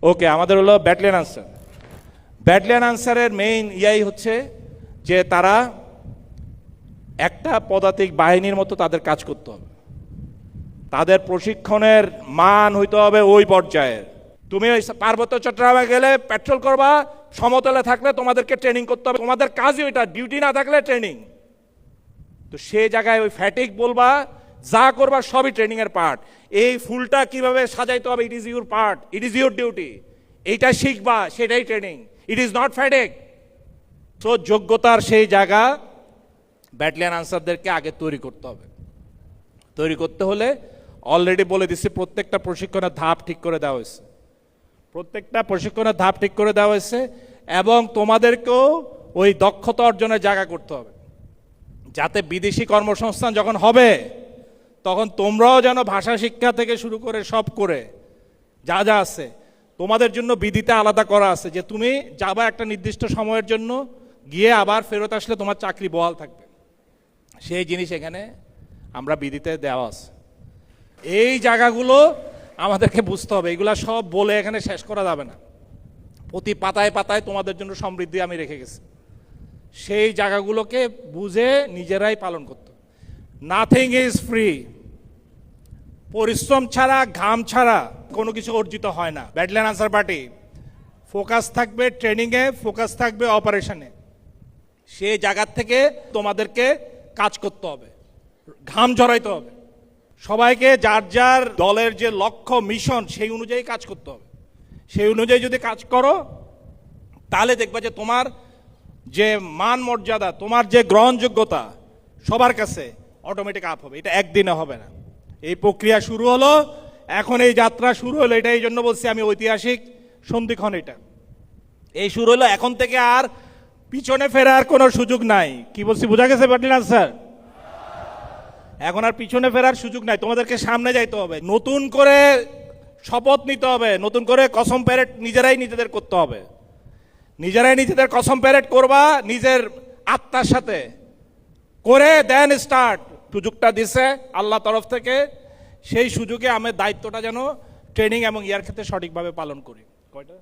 ওকে, আমাদের হলো battalion answer. Battalion আনসারের মেইন ইয়াই হচ্ছে যে তারা একটা পদাতিক বাহিনীর মতো তাদের কাজ করতে হবে। তাদের প্রশিক্ষণের মান হইতে হবে ওই পর্যায়ের। তুমি ওই পার্বত্য চট্টগ্রামে গেলে পেট্রোল করবা, সমতলে থাকলে তোমাদেরকে ট্রেনিং করতে হবে, তোমাদের কাজই ওইটা, ডিউটি না থাকলে ট্রেনিং। তো সেই জায়গায় ওই ফ্যাটিক বলবা, যা করবা সবই ট্রেনিং এর পার্ট। এই ফুলটা কিভাবে সাজাইতে হবে, it is your part, it is your duty. এইটা শিখবা, সেটাই training, it is not fatigue. তো যোগ্যতার সেই জায়গা ব্যাটালিয়ন আনসারদেরকে আগে তৈরি করতে হবে। তৈরি করতে হলে অলরেডি বলে দিচ্ছি, প্রত্যেকটা প্রশিক্ষণের ধাপ ঠিক করে দেওয়া হয়েছে, প্রত্যেকটা প্রশিক্ষণের ধাপ ঠিক করে দেওয়া হয়েছে। এবং তোমাদেরকেও ওই দক্ষতা অর্জনের জায়গা করতে হবে, যাতে বিদেশি কর্মসংস্থান যখন হবে তখন তোমরাও যেন ভাষা শিক্ষা থেকে শুরু করে সব করে যা যা আছে তোমাদের জন্য বিধিতে আলাদা করা আছে, যে তুমি যাবা একটা নির্দিষ্ট সময়ের জন্য, গিয়ে আবার ফেরত আসলে তোমার চাকরি বহাল থাকবে। সেই জিনিস এখানে আমরা বিধিতে দেওয়া আছে। এই জায়গাগুলো আমাদেরকে বুঝতে হবে, এগুলা সব বলে এখানে শেষ করা যাবে না। প্রতি পাতায় পাতায় তোমাদের জন্য সমৃদ্ধি আমি রেখে গেছি, সেই জায়গাগুলোকে বুঝে নিজেরাই পালন করতে। Nothing is free. পরিশ্রম ছাড়া, ঘাম ছাড়া কোনো কিছু অর্জিত হয় না। ব্যাটালিয়ন আনসার পার্টি ফোকাস থাকবে ট্রেনিংয়ে, ফোকাস থাকবে অপারেশনে। সেই জায়গার থেকে তোমাদেরকে কাজ করতে হবে, ঘাম ঝরাইতে হবে। সবাইকে যার যার দলের যে লক্ষ্য মিশন সেই অনুযায়ী কাজ করতে হবে। সেই অনুযায়ী যদি কাজ করো তাহলে দেখবা যে তোমার যে মান মর্যাদা, তোমার যে গ্রহণযোগ্যতা সবার কাছে অটোমেটিক আপ হবে। এটা একদিনে হবে না, এই প্রক্রিয়া শুরু হলো, এখন এই যাত্রা শুরু হলো। এটা এই জন্য বলছি আমি ঐতিহাসিক সন্ধিক্ষণ, এটা এই শুরু হলো। এখন থেকে আর পিছনে ফেরার কোনো সুযোগ নাই। কি বলছি বোঝা গেছে ব্যাটালিয়ন স্যার? এখন আর পিছনে ফেরার সুযোগ নাই, তোমাদেরকে সামনে যাইতে হবে। নতুন করে শপথ নিতে হবে, নতুন করে কসম প্যারেড নিজেরাই নিজেদের করতে হবে। নিজেরাই নিজেদের কসম প্যারেড করবা নিজের আত্মার সাথে করে, দেন স্টার্ট। সুযোগটা দিছে আল্লাহ তরফ থেকে, সেই সুযোগে আমি দায়িত্বটা যেন ট্রেনিং এবং ইয়ার ক্ষেত্রে সঠিকভাবে পালন করি। কয়টা